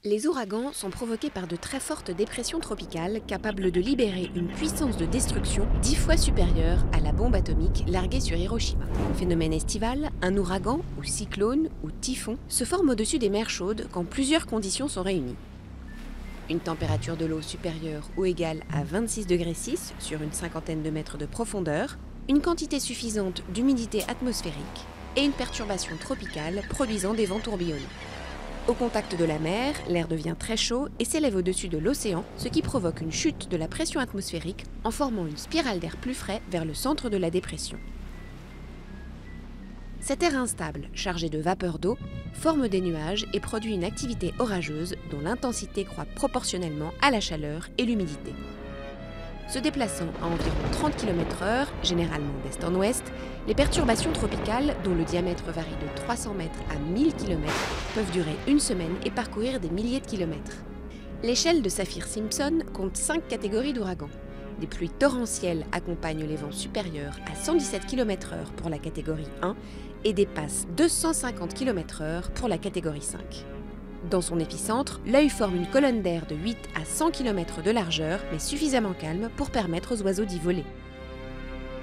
Les ouragans sont provoqués par de très fortes dépressions tropicales capables de libérer une puissance de destruction 10 fois supérieure à la bombe atomique larguée sur Hiroshima. Phénomène estival, un ouragan, ou cyclone, ou typhon, se forme au-dessus des mers chaudes quand plusieurs conditions sont réunies. Une température de l'eau supérieure ou égale à 26,6 degrés sur une cinquantaine de mètres de profondeur, une quantité suffisante d'humidité atmosphérique et une perturbation tropicale produisant des vents tourbillonnants. Au contact de la mer, l'air devient très chaud et s'élève au-dessus de l'océan, ce qui provoque une chute de la pression atmosphérique en formant une spirale d'air plus frais vers le centre de la dépression. Cet air instable, chargé de vapeur d'eau, forme des nuages et produit une activité orageuse dont l'intensité croît proportionnellement à la chaleur et l'humidité. Se déplaçant à environ 30 km/h, généralement d'est en ouest, les perturbations tropicales, dont le diamètre varie de 300 mètres à 1000 km, peuvent durer une semaine et parcourir des milliers de kilomètres. L'échelle de Saffir-Simpson compte 5 catégories d'ouragans. Des pluies torrentielles accompagnent les vents supérieurs à 117 km/h pour la catégorie 1 et dépassent 250 km/h pour la catégorie 5. Dans son épicentre, l'œil forme une colonne d'air de 8 à 100 km de largeur, mais suffisamment calme pour permettre aux oiseaux d'y voler.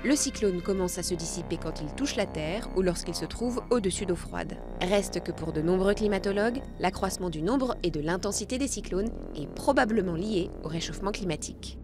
Le cyclone commence à se dissiper quand il touche la Terre ou lorsqu'il se trouve au-dessus d'eau froide. Reste que pour de nombreux climatologues, l'accroissement du nombre et de l'intensité des cyclones est probablement lié au réchauffement climatique.